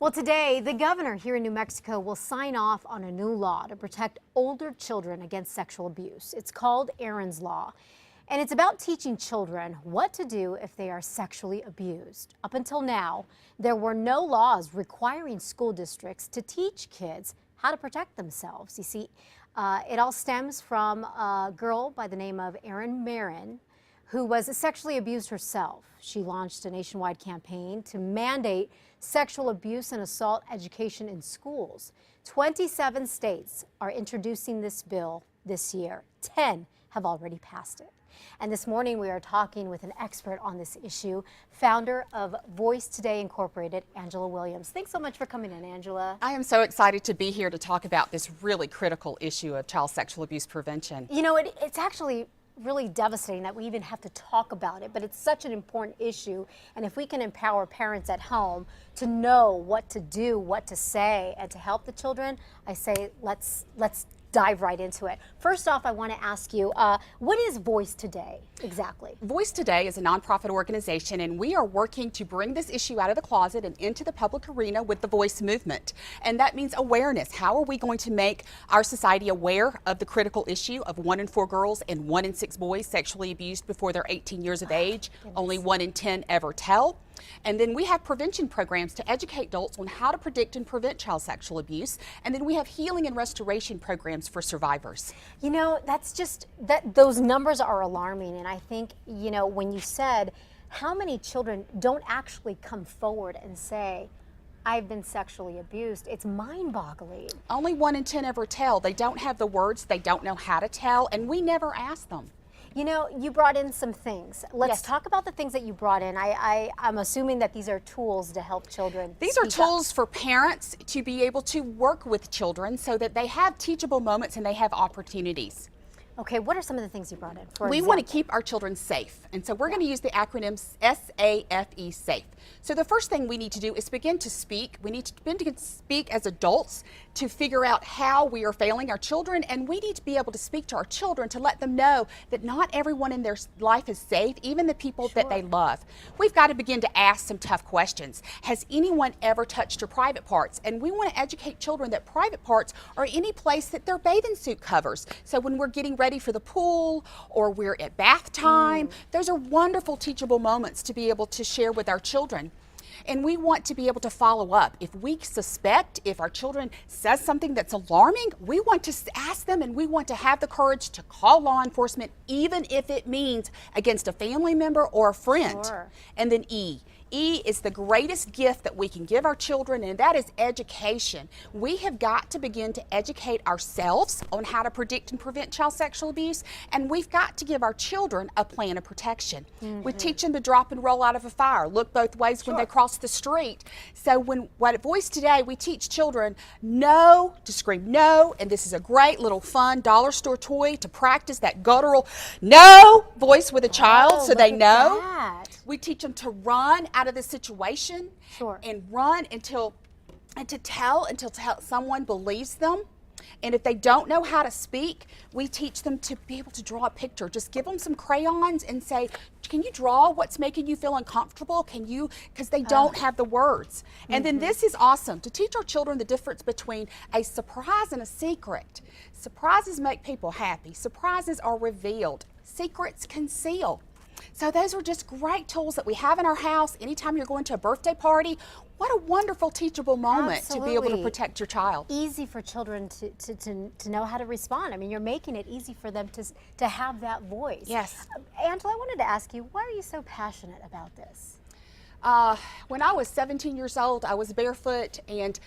Well, today, the governor here in New Mexico will sign off on a new law to protect older children against sexual abuse. It's called Aaron's Law, and it's about teaching children what to do if they are sexually abused. Up until now, there were no laws requiring school districts to teach kids how to protect themselves. You see, it all stems from a girl by the name of Erin Marin, who was sexually abused herself. She launched a nationwide campaign to mandate sexual abuse and assault education in schools. 27 states are introducing this bill this year. 10 have already passed it. And this morning we are talking with an expert on this issue, founder of Voice Today Incorporated, Angela Williams. Thanks so much for coming in, Angela. I am so excited to be here to talk about this really critical issue of child sexual abuse prevention. You know, it's actually really devastating that we even have to talk about it, but it's such an important issue. And if we can empower parents at home to know what to do, what to say, and to help the children, I say let's dive right into it. First off, I want to ask you, what is Voice Today exactly? Voice Today is a nonprofit organization, and we are working to bring this issue out of the closet and into the public arena with the Voice movement. And that means awareness. How are we going to make our society aware of the critical issue of 1 in 4 girls and 1 in 6 boys sexually abused before they're 18 years of age? Only 1 in 10 ever tell. And then we have prevention programs to educate adults on how to predict and prevent child sexual abuse. And then we have healing and restoration programs for survivors. You know, those numbers are alarming. And I think, you know, when you said how many children don't actually come forward and say, I've been sexually abused, it's mind-boggling. Only 1 in 10 ever tell. They don't have the words, they don't know how to tell, and we never ask them. You know, you brought in some things. Let's Yes. talk about the things that you brought in. I'm assuming that these are tools to help children. These are tools for parents to be able to work with children so that they have teachable moments and they have opportunities. Okay, what are some of the things you brought in? We want to keep our children safe, and so we're going to use the acronym SAFE, SAFE. So the first thing we need to do is begin to speak. We need to begin to speak as adults to figure out how we are failing our children, and we need to be able to speak to our children to let them know that not everyone in their life is safe, even the people that they love. We've got to begin to ask some tough questions. Has anyone ever touched your private parts? And we want to educate children that private parts are any place that their bathing suit covers. So when we're getting ready for the pool or we're at bath time, those are wonderful teachable moments to be able to share with our children. And we want to be able to follow up. If we suspect, if our children says something that's alarming, we want to ask them, and we want to have the courage to call law enforcement, even if it means against a family member or a friend. Sure. And then E. E is the greatest gift that we can give our children, and that is education. We have got to begin to educate ourselves on how to predict and prevent child sexual abuse, and we've got to give our children a plan of protection. We teach them to drop and roll out of a fire, look both ways when they cross the street. So at Voice Today, we teach children no, to scream no, and this is a great little fun dollar store toy to practice that guttural no voice with a child so they know. We teach them to run out of the situation and run until someone believes them. And if they don't know how to speak, we teach them to be able to draw a picture. Just give them some crayons and say, can you draw what's making you feel uncomfortable? Can you, because they don't have the words. And then this is awesome, to teach our children the difference between a surprise and a secret. Surprises make people happy. Surprises are revealed. Secrets conceal. So those are just great tools that we have in our house. Anytime you're going to a birthday party, what a wonderful teachable moment to be able to protect your child. Easy for children to know how to respond. I mean, you're making it easy for them to have that voice. Yes. Angela, I wanted to ask you, why are you so passionate about this? When I was 17 years old, I was barefoot and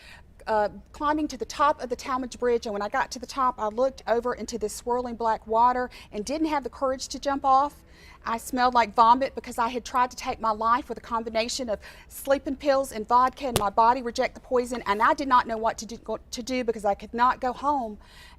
climbing to the top of the Talmadge Bridge, and when I got to the top, I looked over into this swirling black water and didn't have the courage to jump off. I smelled like vomit because I had tried to take my life with a combination of sleeping pills and vodka, and my body reject the poison, and I did not know what to do because I could not go home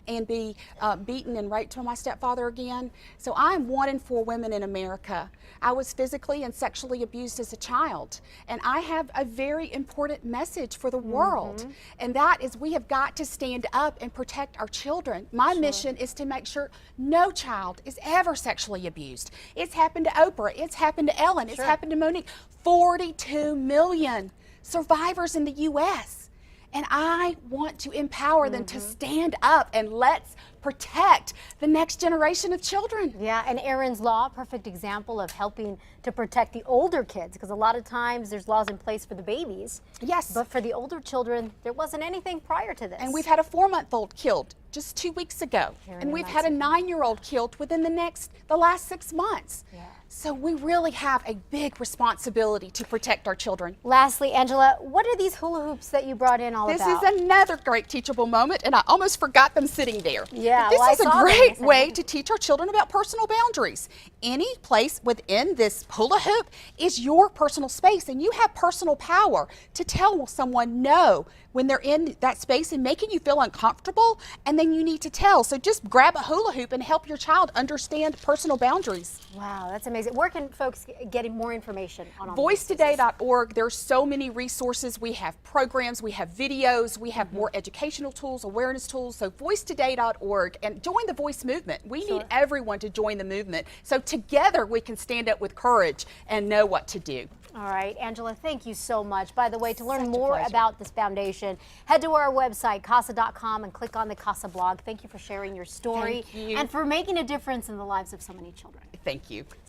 and be beaten and raped by my stepfather again. So I am 1 in 4 women in America. I was physically and sexually abused as a child, and I have a very important message for the world, and that is we have got to stand up and protect our children. My mission is to make sure no child is ever sexually abused. It's happened to Oprah, it's happened to Ellen, it's happened to Monique. 42 million survivors in the U.S. And I want to empower them to stand up and let's protect the next generation of children. Yeah, and Erin's Law, perfect example of helping to protect the older kids, because a lot of times there's laws in place for the babies. Yes. But for the older children, there wasn't anything prior to this. And we've had a 4-month-old killed just 2 weeks ago. Here in And New we've had a Mexico. 9-year-old killed within the last 6 months. Yeah. So we really have a big responsibility to protect our children. Lastly, Angela, what are these hula hoops that you brought in all This about? is another great teachable moment, and I almost forgot them sitting there. Yeah, But well, I this is a saw them. great Yes, I way did. to teach our children about personal boundaries. Any place within this hula hoop is your personal space, and you have personal power to tell someone no when they're in that space and making you feel uncomfortable, and then you need to tell. So just grab a hula hoop and help your child understand personal boundaries. Wow, that's amazing. Where can folks get more information on all this? VoiceToday.org. There's so many resources. We have programs, we have videos, we have more educational tools, awareness tools. So VoiceToday.org, and join the voice movement. We need everyone to join the movement. So together we can stand up with courage and know what to do. All right, Angela, thank you so much. By the way, to learn Such a more pleasure. about this foundation, head to our website, CASA.com, and click on the CASA blog. Thank you for sharing your story Thank you. and for making a difference in the lives of so many children. Thank you.